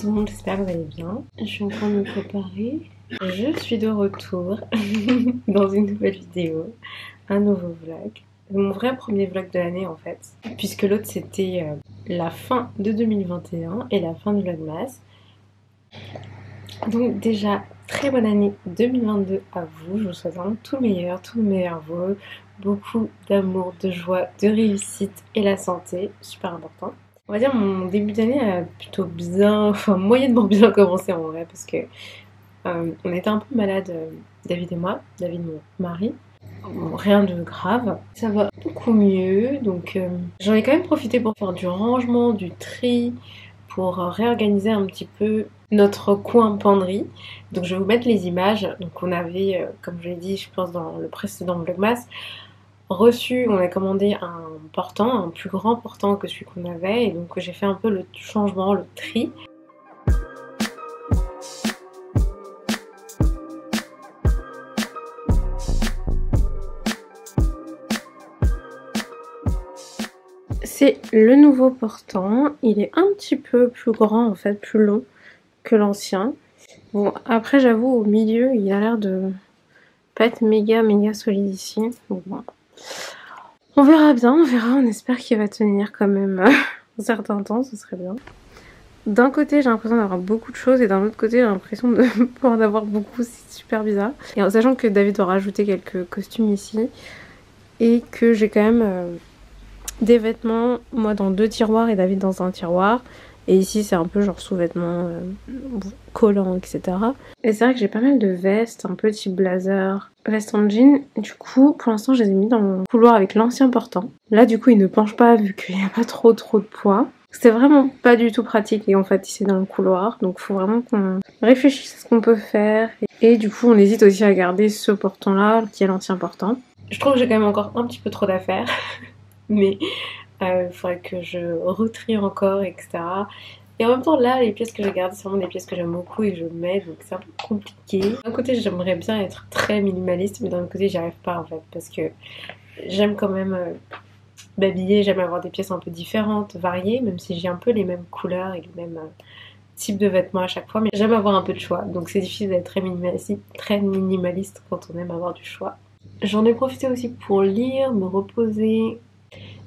tout le monde, j'espère que vous allez bien. Je suis en train de me préparer. Je suis de retour dans une nouvelle vidéo, un nouveau vlog. Mon vrai premier vlog de l'année en fait, puisque l'autre c'était la fin de 2021 et la fin du vlogmas. Donc déjà, très bonne année 2022 à vous. Je vous souhaite vraiment tout le meilleur vœux, beaucoup d'amour, de joie, de réussite et la santé, super important. On va dire mon début d'année a plutôt bien, enfin moyennement bien commencé en vrai, parce que on était un peu malade, David et moi, David mon mari. Bon, rien de grave, ça va beaucoup mieux, donc j'en ai quand même profité pour faire du rangement, du tri, pour réorganiser un petit peu notre coin penderie. Donc je vais vous mettre les images. Donc on avait, comme je l'ai dit, je pense dans le précédent vlogmas, reçu, on a commandé un portant, un plus grand portant que celui qu'on avait, et donc j'ai fait un peu le changement, le tri. C'est le nouveau portant, il est un petit peu plus grand en fait, plus long que l'ancien. Bon, après j'avoue au milieu il a l'air de pas être méga solide ici. Donc bon. On verra bien, on verra, on espère qu'il va tenir quand même un certain temps, ce serait bien. D'un côté j'ai l'impression d'avoir beaucoup de choses et d'un autre côté j'ai l'impression de pas en avoir beaucoup, c'est super bizarre. Et en sachant que David aura rajouté quelques costumes ici et que j'ai quand même des vêtements, moi dans 2 tiroirs et David dans un tiroir. Et ici c'est un peu genre sous-vêtements, collants, etc. Et c'est vrai que j'ai pas mal de vestes, un petit blazer, veste en jean. Du coup, pour l'instant je les ai mis dans mon couloir avec l'ancien portant. Là du coup il ne penche pas vu qu'il n'y a pas trop de poids. C'est vraiment pas du tout pratique et en fait ici dans le couloir. Donc faut vraiment qu'on réfléchisse à ce qu'on peut faire. Et du coup on hésite aussi à garder ce portant là qui est l'ancien portant. Je trouve que j'ai quand même encore un petit peu trop d'affaires. Mais il faudrait que je retrie encore, etc. Et en même temps, là, les pièces que j'ai gardées, c'est vraiment des pièces que j'aime beaucoup et que je mets, donc c'est un peu compliqué. D'un côté, j'aimerais bien être très minimaliste, mais d'un autre côté, j'y arrive pas en fait, parce que j'aime quand même m'habiller, j'aime avoir des pièces un peu différentes, variées, même si j'ai un peu les mêmes couleurs et les mêmes types de vêtements à chaque fois, mais j'aime avoir un peu de choix, donc c'est difficile d'être très minimaliste quand on aime avoir du choix. J'en ai profité aussi pour lire, me reposer.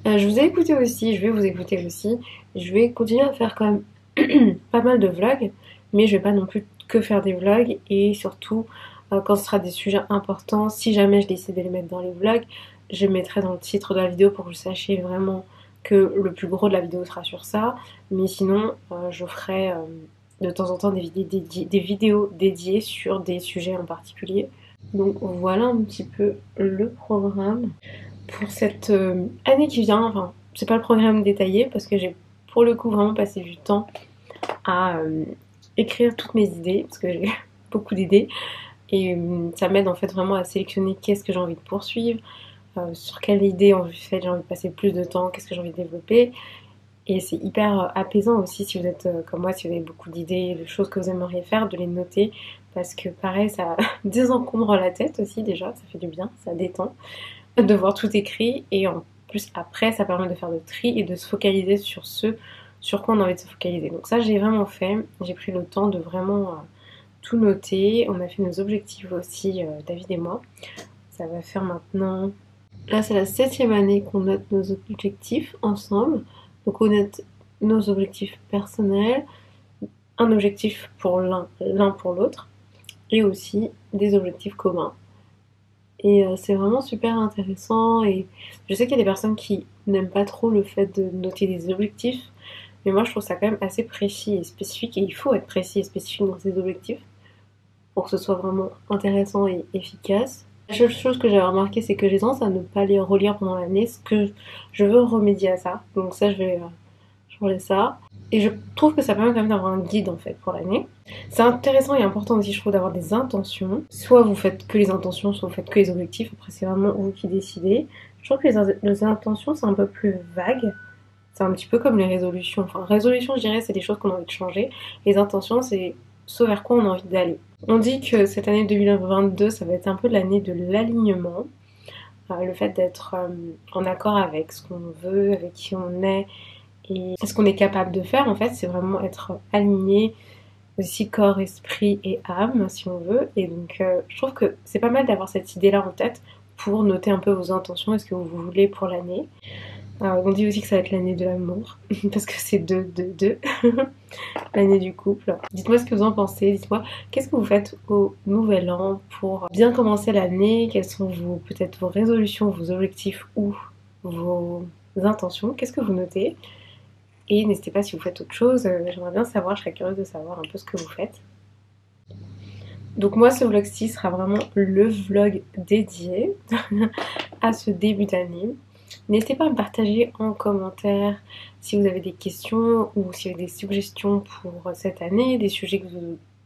Je vous ai écouté aussi, je vais vous écouter aussi. Je vais continuer à faire quand même pas mal de vlogs, mais je vais pas non plus que faire des vlogs et surtout quand ce sera des sujets importants, si jamais je décide de les mettre dans les vlogs, je mettrai dans le titre de la vidéo pour que vous sachiez vraiment que le plus gros de la vidéo sera sur ça, mais sinon je ferai de temps en temps des vidéos dédiées sur des sujets en particulier. Donc voilà un petit peu le programme pour cette année qui vient. Enfin, c'est pas le programme détaillé parce que j'ai pour le coup vraiment passé du temps à écrire toutes mes idées parce que j'ai beaucoup d'idées et ça m'aide en fait vraiment à sélectionner qu'est-ce que j'ai envie de poursuivre, sur quelle idée en fait j'ai envie de passer plus de temps, qu'est-ce que j'ai envie de développer. Et c'est hyper apaisant aussi si vous êtes comme moi, si vous avez beaucoup d'idées, de choses que vous aimeriez faire, de les noter parce que pareil ça désencombre la tête aussi déjà, ça fait du bien, ça détend de voir tout écrit et en plus après ça permet de faire le tri et de se focaliser sur ce sur quoi on a envie de se focaliser. Donc ça j'ai vraiment fait, j'ai pris le temps de vraiment tout noter. On a fait nos objectifs aussi, David et moi. Ça va faire maintenant, là c'est la 7e année qu'on note nos objectifs ensemble. Donc on note nos objectifs personnels, un objectif pour l'un pour l'autre et aussi des objectifs communs. Et c'est vraiment super intéressant et je sais qu'il y a des personnes qui n'aiment pas trop le fait de noter des objectifs, mais moi je trouve ça quand même assez précis et spécifique et il faut être précis et spécifique dans ses objectifs pour que ce soit vraiment intéressant et efficace. La seule chose que j'ai remarqué c'est que j'ai tendance à ne pas les relire pendant l'année, ce que je veux remédier à ça, donc ça je vais changer ça. Et je trouve que ça permet quand même d'avoir un guide en fait pour l'année. C'est intéressant et important aussi je trouve d'avoir des intentions. Soit vous faites que les intentions, soit vous faites que les objectifs. Après c'est vraiment vous qui décidez. Je trouve que les intentions c'est un peu plus vague. C'est un petit peu comme les résolutions. Enfin résolutions je dirais c'est des choses qu'on a envie de changer. Les intentions c'est ce vers quoi on a envie d'aller. On dit que cette année 2022 ça va être un peu l'année de l'alignement. Le fait d'être en accord avec ce qu'on veut, avec qui on est. Et ce qu'on est capable de faire en fait, c'est vraiment être aligné aussi corps, esprit et âme si on veut. Et donc je trouve que c'est pas mal d'avoir cette idée-là en tête pour noter un peu vos intentions et ce que vous voulez pour l'année. On dit aussi que ça va être l'année de l'amour, parce que c'est 2, l'année du couple. Dites-moi ce que vous en pensez, dites-moi qu'est-ce que vous faites au nouvel an pour bien commencer l'année, quelles sont peut-être vos résolutions, vos objectifs ou vos intentions, qu'est-ce que vous notez? Et n'hésitez pas si vous faites autre chose, j'aimerais bien savoir, je serais curieuse de savoir un peu ce que vous faites. Donc moi ce vlog-ci sera vraiment le vlog dédié à ce début d'année. N'hésitez pas à me partager en commentaire si vous avez des questions ou si vous avez des suggestions pour cette année, des sujets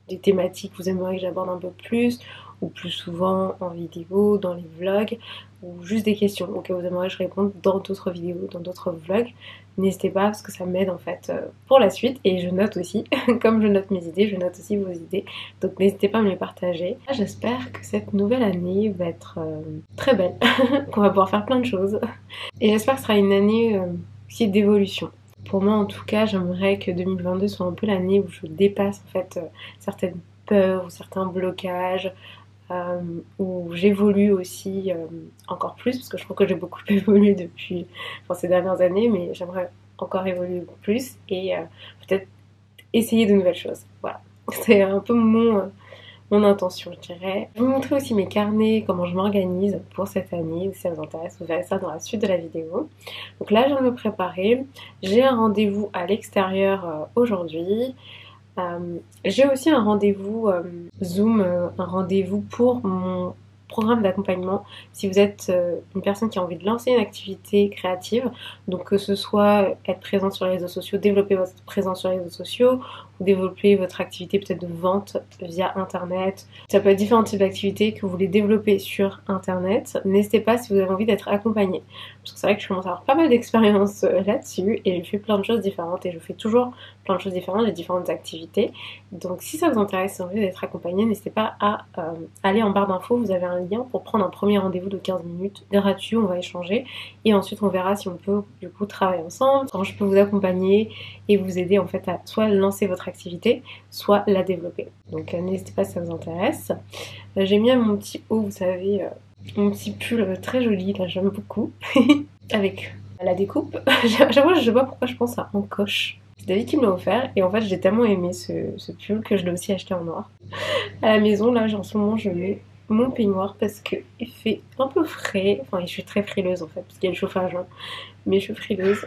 des thématiques que vous aimeriez que j'aborde un peu plus ou plus souvent en vidéo, dans les vlogs, ou juste des questions auxquelles vous aimeriez que je réponde dans d'autres vidéos, dans d'autres vlogs. N'hésitez pas parce que ça m'aide en fait pour la suite et je note aussi, comme je note mes idées, je note aussi vos idées. Donc n'hésitez pas à me les partager. J'espère que cette nouvelle année va être très belle, qu'on va pouvoir faire plein de choses. Et j'espère que ce sera une année qui est d'évolution. Pour moi en tout cas, j'aimerais que 2022 soit un peu l'année où je dépasse en fait certaines peurs ou certains blocages, où j'évolue aussi encore plus, parce que je trouve que j'ai beaucoup évolué depuis ces dernières années, mais j'aimerais encore évoluer plus et peut-être essayer de nouvelles choses. Voilà, c'est un peu mon intention, je dirais. Je vais vous montrer aussi mes carnets, comment je m'organise pour cette année. Si ça vous intéresse, vous verrez ça dans la suite de la vidéo. Donc là, je viens de me préparer. J'ai un rendez-vous à l'extérieur aujourd'hui. J'ai aussi un rendez-vous Zoom, un rendez-vous pour mon programme d'accompagnement si vous êtes une personne qui a envie de lancer une activité créative, donc que ce soit être présent sur les réseaux sociaux, développer votre présence sur les réseaux sociaux ou développer votre activité peut-être de vente via internet. Ça peut être différents types d'activités que vous voulez développer sur internet. N'hésitez pas si vous avez envie d'être accompagné, parce que c'est vrai que je commence à avoir pas mal d'expérience là-dessus et je fais plein de choses différentes et je fais toujours plein de choses différentes, les différentes activités. Donc si ça vous intéresse, si vous avez envie d'être accompagné, n'hésitez pas à aller en barre d'infos, vous avez un lien pour prendre un premier rendez-vous de 15 minutes gratuit, on va échanger et ensuite on verra si on peut du coup travailler ensemble, comment je peux vous accompagner et vous aider en fait à soit lancer votre activité, soit la développer. Donc n'hésitez pas si ça vous intéresse. J'ai mis mon petit haut, vous savez, mon petit pull très joli, là j'aime beaucoup, avec la découpe. J'avoue, je sais pas pourquoi je pense à encoche. C'est David qui me l'a offert et en fait j'ai tellement aimé ce pull que je l'ai aussi acheté en noir. À la maison là en ce moment je mets mon peignoir parce qu'il fait un peu frais, enfin je suis très frileuse en fait parce qu'il y a le chauffage, hein. Mais je suis frileuse.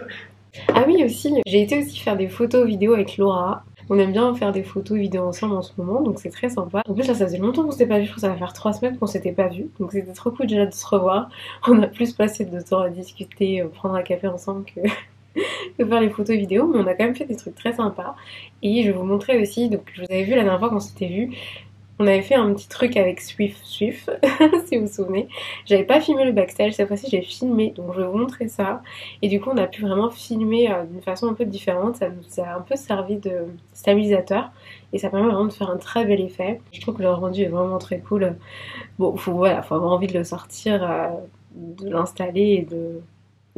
Ah oui aussi, j'ai été aussi faire des photos vidéo avec Laura. On aime bien faire des photos vidéo ensemble en ce moment, donc c'est très sympa. En plus là ça faisait longtemps qu'on s'était pas vu, je crois que ça va faire 3 semaines qu'on s'était pas vu, donc c'était trop cool déjà de se revoir. On a plus passé de temps à discuter, prendre un café ensemble que faire les photos vidéo, mais on a quand même fait des trucs très sympas. Et je vais vous montrer aussi, donc je vous avais vu la dernière fois qu'on s'était vu, on avait fait un petit truc avec Swift, si vous vous souvenez. J'avais pas filmé le backstage, cette fois-ci j'ai filmé, donc je vais vous montrer ça. Et du coup on a pu vraiment filmer d'une façon un peu différente, ça nous a un peu servi de stabilisateur. Et ça permet vraiment de faire un très bel effet. Je trouve que le rendu est vraiment très cool. Bon, faut avoir envie de le sortir, de l'installer et de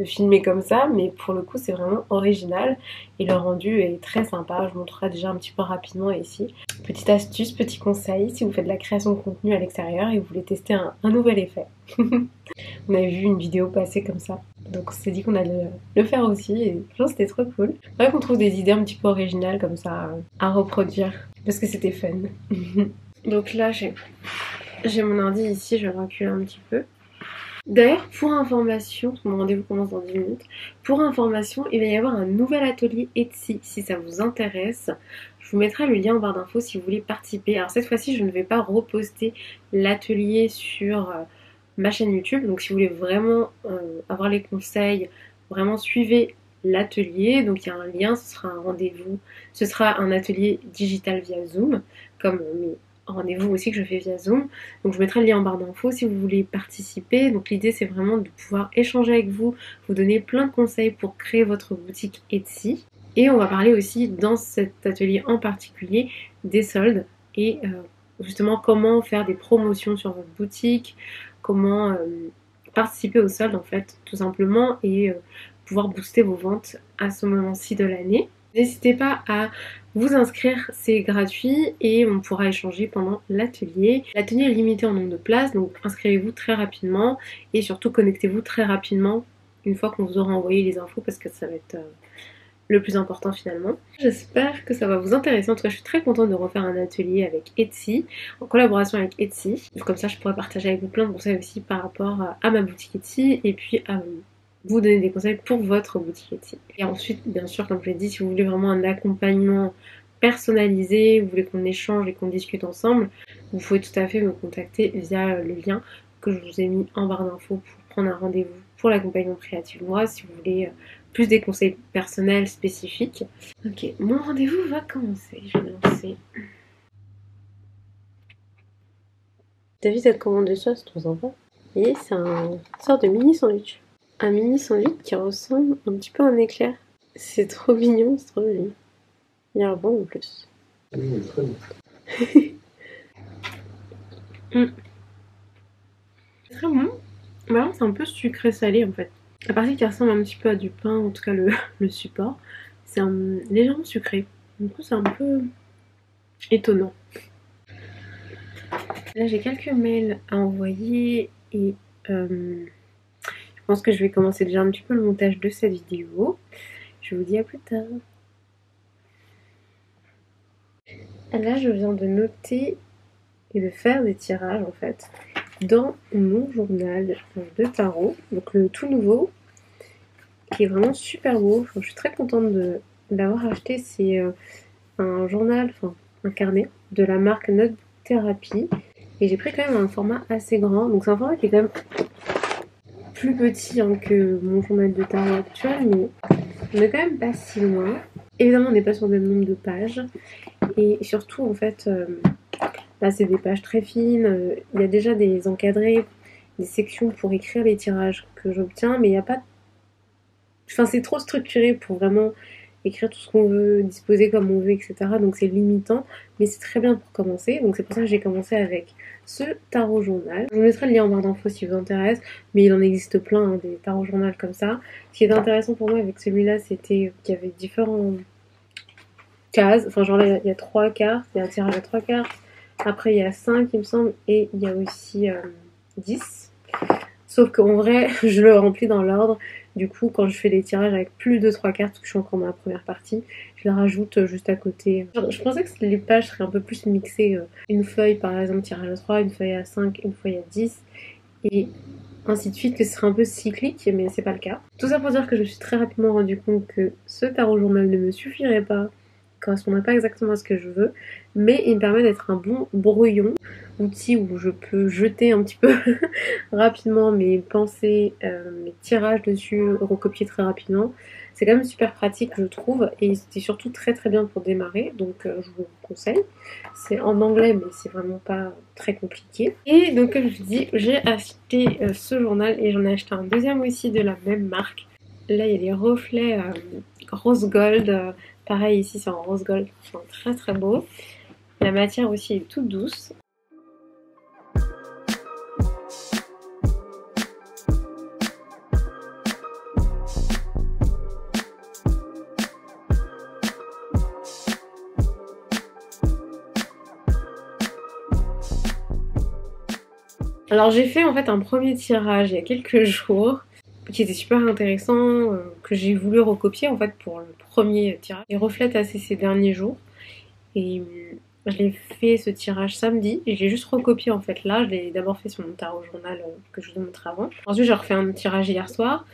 filmer comme ça, mais pour le coup c'est vraiment original et le rendu est très sympa. Je vous montrerai déjà un petit peu rapidement ici. Petite astuce, petit conseil, si vous faites de la création de contenu à l'extérieur et vous voulez tester un nouvel effet. On avait vu une vidéo passer comme ça, donc on s'est dit qu'on allait le faire aussi et je pense que c'était trop cool. C'est vrai qu'on trouve des idées un petit peu originales comme ça à reproduire parce que c'était fun. Donc là j'ai mon ordi ici, je vais reculer un petit peu. D'ailleurs, pour information, mon rendez-vous commence dans 10 minutes, pour information, il va y avoir un nouvel atelier Etsy, si ça vous intéresse. Je vous mettrai le lien en barre d'infos si vous voulez participer. Alors cette fois-ci, je ne vais pas reposter l'atelier sur ma chaîne YouTube, donc si vous voulez vraiment avoir les conseils, vraiment suivez l'atelier. Donc il y a un lien, ce sera un rendez-vous, ce sera un atelier digital via Zoom, comme mes rendez-vous aussi que je fais via Zoom. Donc je mettrai le lien en barre d'infos si vous voulez participer. Donc l'idée c'est vraiment de pouvoir échanger avec vous, vous donner plein de conseils pour créer votre boutique Etsy. Et on va parler aussi dans cet atelier en particulier des soldes et justement comment faire des promotions sur votre boutique, comment participer aux soldes en fait tout simplement et pouvoir booster vos ventes à ce moment-ci de l'année. N'hésitez pas à vous inscrire, c'est gratuit et on pourra échanger pendant l'atelier. L'atelier est limité en nombre de places, donc inscrivez-vous très rapidement et surtout connectez-vous très rapidement une fois qu'on vous aura envoyé les infos parce que ça va être le plus important finalement. J'espère que ça va vous intéresser. En tout cas, je suis très contente de refaire un atelier avec Etsy, en collaboration avec Etsy. Comme ça, je pourrais partager avec vous plein de conseils aussi par rapport à ma boutique Etsy et puis à vous donner des conseils pour votre boutique Etsy. Et ensuite, bien sûr, comme je l'ai dit, si vous voulez vraiment un accompagnement personnalisé, vous voulez qu'on échange et qu'on discute ensemble, vous pouvez tout à fait me contacter via le lien que je vous ai mis en barre d'infos pour prendre un rendez-vous pour l'accompagnement créatif moi si vous voulez plus des conseils personnels spécifiques. Ok, mon rendez-vous va commencer, je vais lancer. T'as vu cette commande de sauce, trop sympa. Et c'est une sorte de mini sandwich. Un mini sandwich qui ressemble un petit peu à un éclair. C'est trop mignon, c'est trop joli. Il a l'air bon en plus. Oui, très bon. C'est très bon. Bah, c'est un peu sucré salé en fait. La partie qui ressemble un petit peu à du pain, en tout cas le support, c'est légèrement sucré. Du coup, c'est un peu étonnant. Là, j'ai quelques mails à envoyer et je pense que je vais commencer déjà un petit peu le montage de cette vidéo. Je vous dis à plus tard. Là, je viens de noter et de faire des tirages en fait dans mon journal de tarot, donc le tout nouveau, qui est vraiment super beau. Enfin, je suis très contente de l'avoir acheté. C'est un journal, enfin un carnet de la marque Note Thérapie. Et j'ai pris quand même un format assez grand. Donc c'est un format qui est quand même plus petit que mon journal de tarot actuel, mais on est quand même pas si loin. Évidemment, on n'est pas sur le même nombre de pages. Et surtout, en fait, là, c'est des pages très fines. Il y a déjà des encadrés, des sections pour écrire les tirages que j'obtiens, mais il n'y a pas... Enfin, c'est trop structuré pour vraiment écrire tout ce qu'on veut, disposer comme on veut, etc. Donc c'est limitant, mais c'est très bien pour commencer. Donc c'est pour ça que j'ai commencé avec ce tarot journal. Je vous mettrai le lien en barre d'infos si vous intéresse, mais il en existe plein, des tarot journal comme ça. Ce qui est intéressant pour moi avec celui-là, c'était qu'il y avait différentes cases. Enfin, genre là, il y a 3 cartes, il y a un tirage à 3 cartes. Après, il y a 5, il me semble, et il y a aussi 10. Sauf qu'en vrai, je le remplis dans l'ordre. Du coup, quand je fais des tirages avec plus de 3 cartes, parce que je suis encore dans la première partie, je les rajoute juste à côté. Je pensais que les pages seraient un peu plus mixées. Une feuille, par exemple, tirage à 3, une feuille à 5, une feuille à 10. Et ainsi de suite, que ce serait un peu cyclique, mais c'est pas le cas. Tout ça pour dire que je me suis très rapidement rendu compte que ce tarot journal ne me suffirait pas, correspondrait pas exactement à ce que je veux, mais il me permet d'être un bon brouillon, outil où je peux jeter un petit peu rapidement mes pensées, mes tirages dessus, recopier très rapidement. C'est quand même super pratique, je trouve, et c'était surtout très très bien pour démarrer, donc je vous le conseille. C'est en anglais, mais c'est vraiment pas très compliqué. Et donc, comme je vous dis, j'ai acheté ce journal et j'en ai acheté un deuxième aussi de la même marque. Là, il y a des reflets rose gold. Pareil, ici, c'est en rose gold. Enfin, très très beau. La matière aussi est toute douce. Alors j'ai fait en fait un premier tirage il y a quelques jours qui était super intéressant, que j'ai voulu recopier en fait pour le premier tirage. Il reflète assez ces derniers jours et je l'ai fait ce tirage samedi et je l'ai juste recopié en fait là. Je l'ai d'abord fait sur mon tarot journal que je vous ai montré avant. Ensuite j'ai refait un tirage hier soir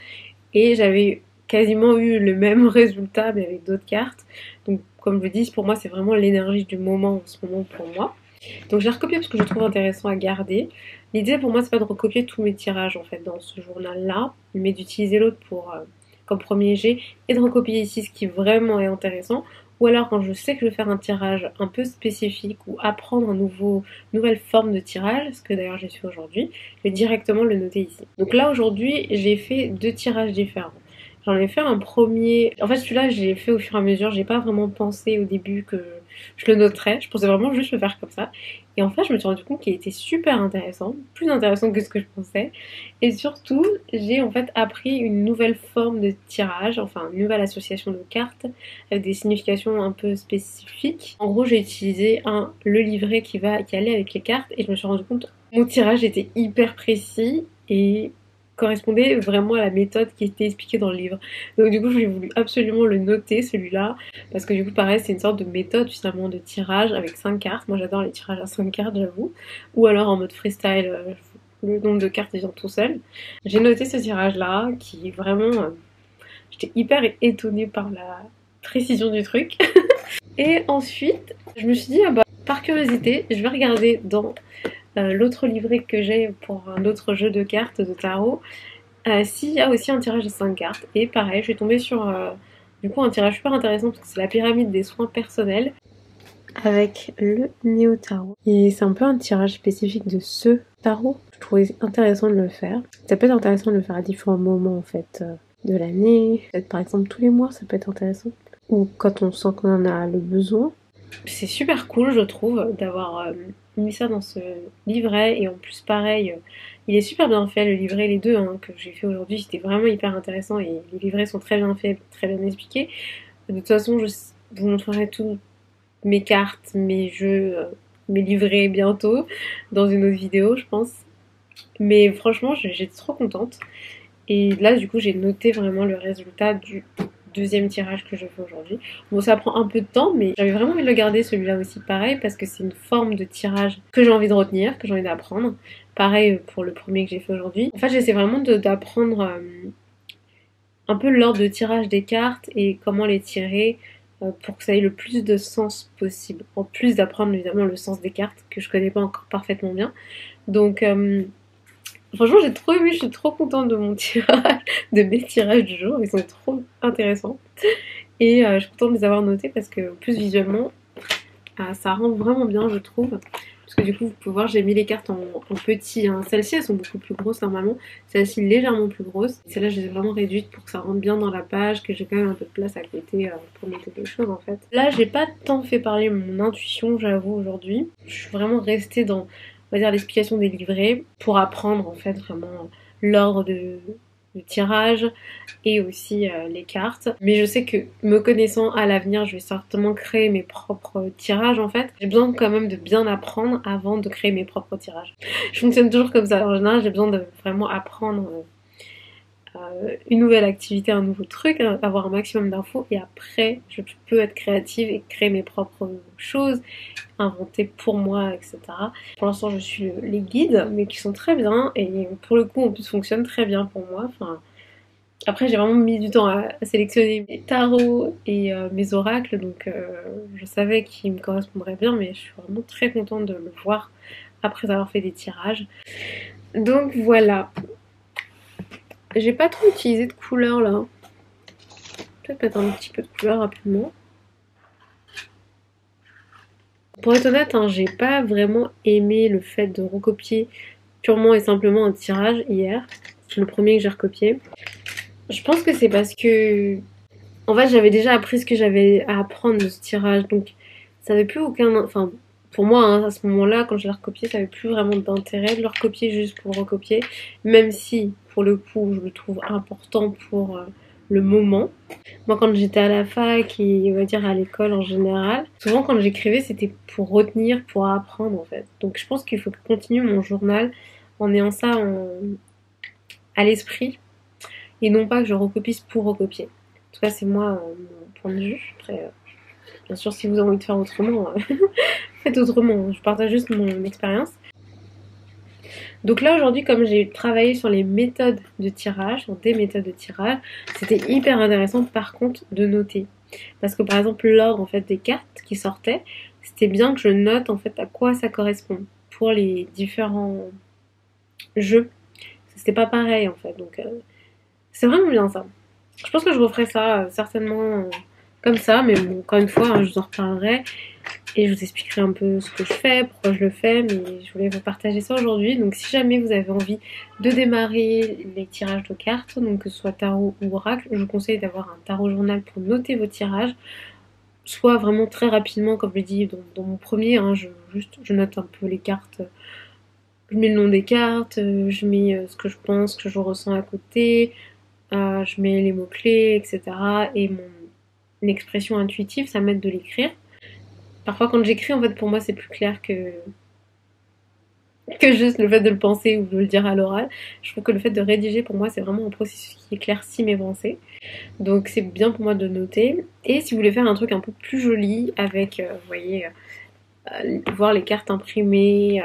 et j'avais quasiment eu le même résultat mais avec d'autres cartes. Donc comme je vous dis, pour moi c'est vraiment l'énergie du moment en ce moment pour moi. Donc je l'ai recopié parce que je le trouve intéressant à garder. L'idée pour moi c'est pas de recopier tous mes tirages en fait dans ce journal là, mais d'utiliser l'autre pour comme premier jet et de recopier ici ce qui vraiment est intéressant. Ou alors quand je sais que je vais faire un tirage un peu spécifique ou apprendre une nouvelle forme de tirage, ce que d'ailleurs j'ai fait aujourd'hui, je vais directement le noter ici. Donc là aujourd'hui j'ai fait 2 tirages différents. J'en ai fait un premier, en fait celui-là j'ai fait au fur et à mesure, j'ai pas vraiment pensé au début que je le noterais, je pensais vraiment juste le faire comme ça. Et en fait, je me suis rendu compte qu'il était super intéressant, plus intéressant que ce que je pensais. Et surtout, j'ai en fait appris une nouvelle forme de tirage, enfin une nouvelle association de cartes avec des significations un peu spécifiques. En gros, j'ai utilisé le livret qui allait avec les cartes et je me suis rendu compte que mon tirage était hyper précis et correspondait vraiment à la méthode qui était expliquée dans le livre. Donc du coup, j'ai voulu absolument le noter celui-là parce que du coup, pareil, c'est une sorte de méthode finalement de tirage avec 5 cartes. Moi, j'adore les tirages à 5 cartes, j'avoue. Ou alors en mode freestyle, le nombre de cartes vient tout seul. J'ai noté ce tirage-là qui vraiment... j'étais hyper étonnée par la précision du truc. Et ensuite, je me suis dit, ah bah, par curiosité, je vais regarder dans l'autre livret que j'ai pour un autre jeu de cartes de tarot, s'il y a aussi un tirage de 5 cartes. Et pareil, je suis tombée sur du coup un tirage super intéressant parce que c'est la pyramide des soins personnels avec le Néo Tarot. Et c'est un peu un tirage spécifique de ce tarot. Je trouvais intéressant de le faire. Ça peut être intéressant de le faire à différents moments en fait de l'année. Peut-être par exemple tous les mois, ça peut être intéressant. Ou quand on sent qu'on en a le besoin. C'est super cool, je trouve, d'avoir mis ça dans ce livret. Et en plus, pareil, il est super bien fait, le livret, les deux que j'ai fait aujourd'hui, c'était vraiment hyper intéressant. Et les livrets sont très bien faits, très bien expliqués. De toute façon, je vous montrerai tout mes cartes, mes jeux, mes livrets bientôt dans une autre vidéo, je pense. Mais franchement, j'étais trop contente. Et là, du coup, j'ai noté vraiment le résultat du deuxième tirage que je fais aujourd'hui. Bon, ça prend un peu de temps, mais j'avais vraiment envie de le garder celui-là aussi pareil, parce que c'est une forme de tirage que j'ai envie de retenir, que j'ai envie d'apprendre. Pareil pour le premier que j'ai fait aujourd'hui. En fait, j'essaie vraiment d'apprendre un peu l'ordre de tirage des cartes et comment les tirer pour que ça ait le plus de sens possible. En plus d'apprendre évidemment le sens des cartes, que je connais pas encore parfaitement bien. Donc... franchement, j'ai trop aimé, je suis trop contente de mon tirage, de mes tirages du jour, ils sont trop intéressants. Et je suis contente de les avoir notés parce que, en plus, visuellement, ça rend vraiment bien, je trouve. Parce que du coup, vous pouvez voir, j'ai mis les cartes en petit. Hein. Celles-ci, elles sont beaucoup plus grosses normalement. Celles-ci, légèrement plus grosses. Celles-là, je les ai vraiment réduites pour que ça rentre bien dans la page, que j'ai quand même un peu de place à côté pour noter des choses en fait. Là, j'ai pas tant fait parler mon intuition, j'avoue, aujourd'hui. Je suis vraiment restée dans, on va dire, l'explication des livrets pour apprendre en fait vraiment l'ordre de tirage et aussi les cartes. Mais je sais que me connaissant à l'avenir, je vais certainement créer mes propres tirages en fait. J'ai besoin quand même de bien apprendre avant de créer mes propres tirages. Je fonctionne toujours comme ça. En général, j'ai besoin de vraiment apprendre une nouvelle activité, un nouveau truc, avoir un maximum d'infos et après je peux être créative et créer mes propres choses, inventer pour moi, etc. Pour l'instant je suis les guides mais qui sont très bien et pour le coup en plus fonctionnent très bien pour moi. Enfin, après j'ai vraiment mis du temps à sélectionner mes tarots et mes oracles donc je savais qu'ils me correspondraient bien mais je suis vraiment très contente de le voir après avoir fait des tirages. Donc voilà. J'ai pas trop utilisé de couleur là. Peut-être mettre un petit peu de couleur rapidement. Pour être honnête, j'ai pas vraiment aimé le fait de recopier purement et simplement un tirage hier. C'est le premier que j'ai recopié. Je pense que c'est parce que... En fait, j'avais déjà appris ce que j'avais à apprendre de ce tirage. Donc, ça avait plus aucun... Enfin, pour moi, à ce moment-là, quand je l'ai recopié, ça avait plus vraiment d'intérêt de le recopier juste pour le recopier. Même si, pour le coup, je le trouve important pour le moment. Moi, quand j'étais à la fac et on va dire à l'école en général, souvent quand j'écrivais, c'était pour retenir, pour apprendre en fait. Donc je pense qu'il faut que je continue mon journal en ayant ça à l'esprit et non pas que je recopie pour recopier. En tout cas, c'est moi mon point de vue. Après, bien sûr, si vous avez envie de faire autrement, faites autrement. Je partage juste mon expérience. Donc là aujourd'hui, comme j'ai travaillé sur les méthodes de tirage, sur des méthodes de tirage, c'était hyper intéressant par contre de noter. Parce que par exemple l'ordre en fait des cartes qui sortaient, c'était bien que je note en fait à quoi ça correspond pour les différents jeux. C'était pas pareil en fait, donc c'est vraiment bien ça. Je pense que je referai ça certainement comme ça, mais bon, encore une fois, je vous en reparlerai. Et je vous expliquerai un peu ce que je fais, pourquoi je le fais, mais je voulais vous partager ça aujourd'hui. Donc si jamais vous avez envie de démarrer les tirages de cartes, donc que ce soit tarot ou oracle, je vous conseille d'avoir un tarot journal pour noter vos tirages. soit vraiment très rapidement, comme je l'ai dit dans mon premier, hein, je note un peu les cartes. Je mets le nom des cartes, je mets ce que je pense, ce que je ressens à côté, je mets les mots-clés, etc. Et mon expression intuitive, ça m'aide de l'écrire. Parfois, quand j'écris, en fait, pour moi, c'est plus clair que juste le fait de le penser ou de le dire à l'oral. Je trouve que le fait de rédiger, pour moi, c'est vraiment un processus qui éclaircit mes pensées. Donc, c'est bien pour moi de noter. Et si vous voulez faire un truc un peu plus joli, avec, vous voyez, voir les cartes imprimées,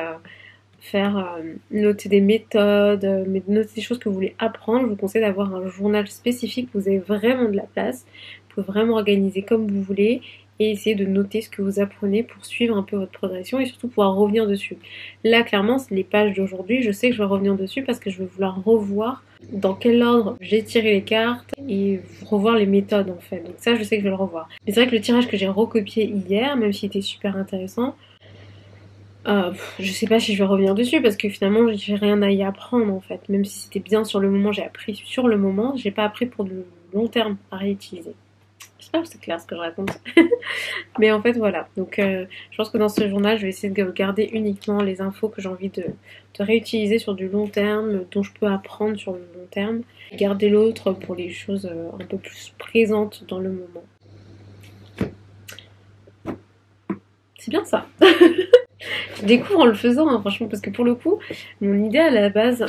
faire noter des méthodes, noter des choses que vous voulez apprendre, je vous conseille d'avoir un journal spécifique où vous avez vraiment de la place. Vous pouvez vraiment organiser comme vous voulez et essayer de noter ce que vous apprenez pour suivre un peu votre progression et surtout pouvoir revenir dessus. Là, clairement, les pages d'aujourd'hui, je sais que je vais revenir dessus parce que je vais vouloir revoir dans quel ordre j'ai tiré les cartes et revoir les méthodes en fait. Donc ça, je sais que je vais le revoir. Mais c'est vrai que le tirage que j'ai recopié hier, même s'il était super intéressant, je sais pas si je vais revenir dessus parce que finalement j'ai rien à y apprendre en fait. Même si c'était bien sur le moment, j'ai appris sur le moment, j'ai pas appris pour du long terme à réutiliser. J'espère que c'est clair ce que je raconte. Mais en fait voilà. Donc je pense que dans ce journal, je vais essayer de garder uniquement les infos que j'ai envie de réutiliser sur du long terme, dont je peux apprendre sur le long terme. Garder l'autre pour les choses un peu plus présentes dans le moment. C'est bien ça. Je découvre en le faisant, hein, franchement, parce que pour le coup, mon idée à la base,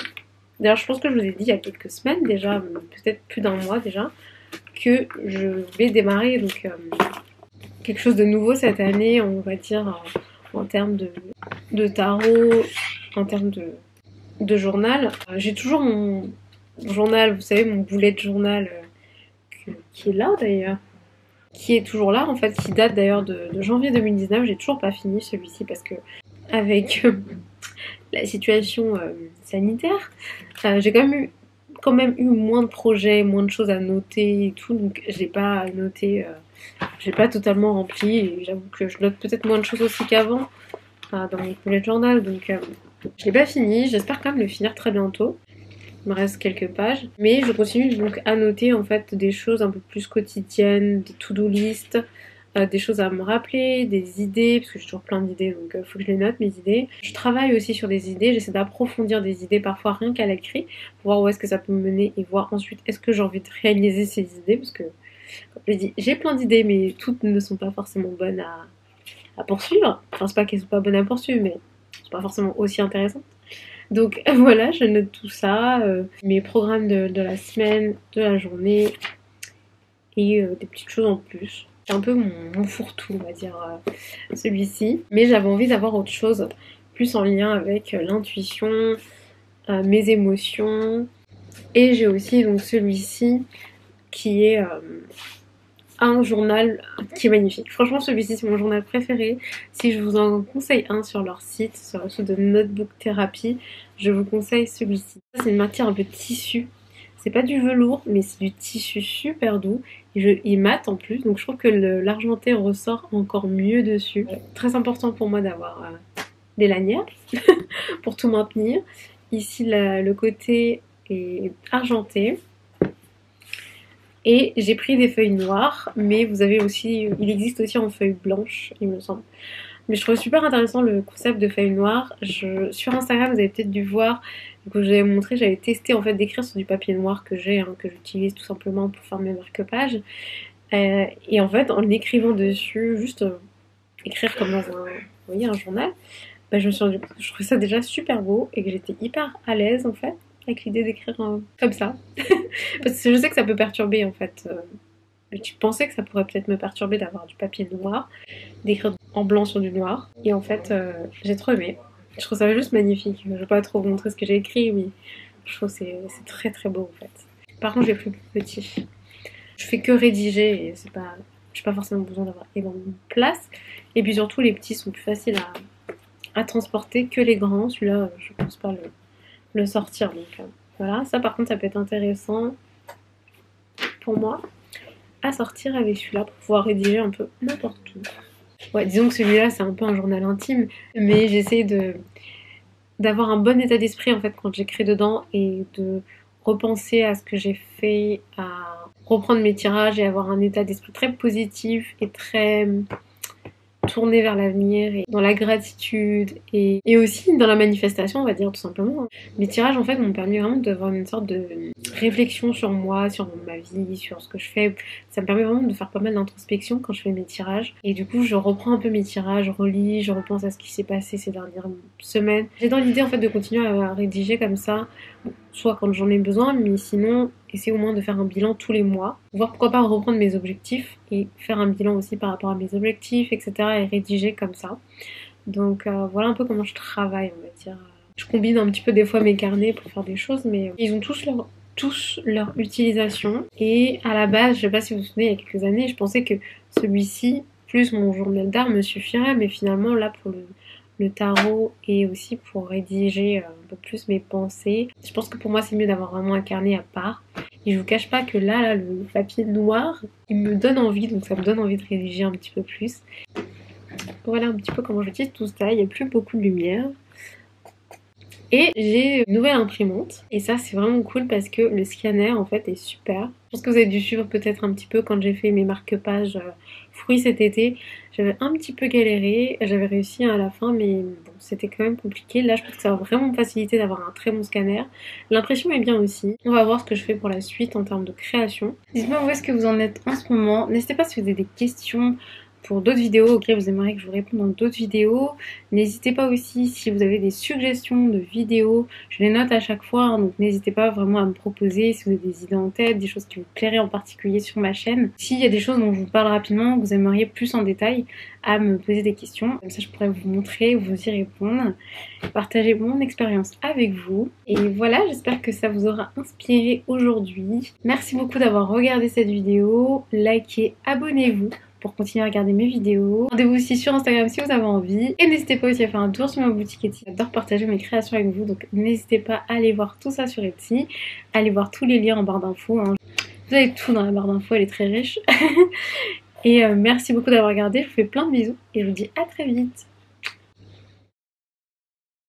d'ailleurs je pense que je vous ai dit il y a quelques semaines déjà, peut-être plus d'un mois déjà, que je voulais démarrer donc quelque chose de nouveau cette année, on va dire en termes de tarot, en termes de journal. J'ai toujours mon journal, vous savez, mon bullet journal qui est là d'ailleurs, qui est toujours là en fait, qui date d'ailleurs de janvier 2019. J'ai toujours pas fini celui-ci parce que avec la situation sanitaire, j'ai quand même eu moins de projets, moins de choses à noter et tout, donc j'ai pas noté, j'ai pas totalement rempli et j'avoue que je note peut-être moins de choses aussi qu'avant dans mon bullet journal, donc je l'ai pas fini, j'espère quand même le finir très bientôt. Il me reste quelques pages, mais je continue donc à noter en fait des choses un peu plus quotidiennes, des to-do list, des choses à me rappeler, des idées, parce que j'ai toujours plein d'idées, donc il faut que je les note, mes idées. Je travaille aussi sur des idées, j'essaie d'approfondir des idées, parfois rien qu'à l'écrit, pour voir où est-ce que ça peut me mener et voir ensuite est-ce que j'ai envie de réaliser ces idées, parce que, comme je l'ai dit, j'ai plein d'idées, mais toutes ne sont pas forcément bonnes à poursuivre. Enfin, c'est pas qu'elles sont pas bonnes à poursuivre, mais elles sont pas forcément aussi intéressantes. Donc voilà, je note tout ça, mes programmes de la semaine, de la journée et des petites choses en plus. C'est un peu mon fourre-tout, on va dire, celui-ci. Mais j'avais envie d'avoir autre chose, plus en lien avec l'intuition, mes émotions. Et j'ai aussi donc celui-ci qui est un journal qui est magnifique. Franchement, celui-ci, c'est mon journal préféré. Si je vous en conseille un sur leur site, sur le site de Notebook Therapy, je vous conseille celui-ci. C'est une matière un peu tissu. C'est pas du velours, mais c'est du tissu super doux. Il mate en plus, donc je trouve que l'argenté ressort encore mieux dessus. Très important pour moi d'avoir des lanières pour tout maintenir. Ici, le côté est argenté. Et j'ai pris des feuilles noires, mais vous avez aussi, il existe aussi en feuilles blanches, il me semble. Mais je trouve super intéressant le concept de feuilles noires. Sur Instagram, vous avez peut-être dû voir, que je vous avais montré, j'avais testé en fait d'écrire sur du papier noir que j'ai, hein, que j'utilise tout simplement pour faire mes marque-pages. Et en fait, en écrivant dessus, juste écrire comme dans vous voyez, un journal, bah, je me suis rendu compte que je trouvais ça déjà super beau et que j'étais hyper à l'aise en fait avec l'idée d'écrire comme ça. Parce que je sais que ça peut perturber en fait. Je pensais que ça pourrait peut-être me perturber d'avoir du papier noir, d'écrire en blanc sur du noir. Et en fait, j'ai trop aimé. Je trouve ça juste magnifique. Je vais pas trop vous montrer ce que j'ai écrit, mais je trouve que c'est très très beau en fait. Par contre, j'ai pris plus petit. Je fais que rédiger et c'est pas, j'ai pas forcément besoin d'avoir énormément de place. Et puis surtout, les petits sont plus faciles à transporter que les grands. Celui-là, je pense pas le sortir. Donc voilà, ça par contre, ça peut être intéressant pour moi à sortir avec celui-là pour pouvoir rédiger un peu n'importe où. Ouais, disons que celui-là c'est un peu un journal intime, mais j'essaie d'avoir un bon état d'esprit en fait quand j'écris dedans et de repenser à ce que j'ai fait, à reprendre mes tirages et avoir un état d'esprit très positif et très tourné vers l'avenir et dans la gratitude et aussi dans la manifestation, on va dire tout simplement. Mes tirages en fait m'ont permis vraiment d'avoir une sorte de réflexion sur moi, sur ma vie, sur ce que je fais. Ça me permet vraiment de faire pas mal d'introspection quand je fais mes tirages. Et du coup, je reprends un peu mes tirages, je relis, je repense à ce qui s'est passé ces dernières semaines. J'ai dans l'idée en fait de continuer à rédiger comme ça, soit quand j'en ai besoin, mais sinon essayer au moins de faire un bilan tous les mois, voir pourquoi pas reprendre mes objectifs et faire un bilan aussi par rapport à mes objectifs, etc. et rédiger comme ça. Donc voilà un peu comment je travaille, on va dire. Je combine un petit peu des fois mes carnets pour faire des choses, mais ils ont tous leur utilisation. Et à la base, je sais pas si vous vous souvenez, il y a quelques années, je pensais que celui-ci, plus mon journal d'art me suffirait, mais finalement là pour le tarot et aussi pour rédiger un peu plus mes pensées. Je pense que pour moi c'est mieux d'avoir vraiment un carnet à part. Et je vous cache pas que là, le papier noir, il me donne envie, donc ça me donne envie de rédiger un petit peu plus. Voilà un petit peu comment j'utilise tout ça, il n'y a plus beaucoup de lumière. Et j'ai une nouvelle imprimante et ça c'est vraiment cool parce que le scanner en fait est super. Je pense que vous avez dû suivre peut-être un petit peu quand j'ai fait mes marque-pages fruits cet été. J'avais un petit peu galéré, j'avais réussi à la fin mais bon c'était quand même compliqué. Là je pense que ça va vraiment me faciliter d'avoir un très bon scanner. L'impression est bien aussi. On va voir ce que je fais pour la suite en termes de création. Dites-moi où est-ce que vous en êtes en ce moment. N'hésitez pas si vous avez des questions pour d'autres vidéos auxquelles vous aimeriez que je vous réponde dans d'autres vidéos. N'hésitez pas aussi si vous avez des suggestions de vidéos, je les note à chaque fois, hein, donc n'hésitez pas vraiment à me proposer si vous avez des idées en tête, des choses qui vous plairaient en particulier sur ma chaîne. S'il y a des choses dont je vous parle rapidement, que vous aimeriez plus en détail, à me poser des questions. Comme ça je pourrais vous montrer, vous y répondre, partager mon expérience avec vous. Et voilà, j'espère que ça vous aura inspiré aujourd'hui. Merci beaucoup d'avoir regardé cette vidéo, likez, abonnez-vous pour continuer à regarder mes vidéos. Rendez-vous aussi sur Instagram si vous avez envie. Et n'hésitez pas aussi à faire un tour sur ma boutique Etsy. J'adore partager mes créations avec vous, donc n'hésitez pas à aller voir tout ça sur Etsy. Allez voir tous les liens en barre d'infos. Hein. Vous avez tout dans la barre d'infos, elle est très riche. Et merci beaucoup d'avoir regardé, je vous fais plein de bisous et je vous dis à très vite.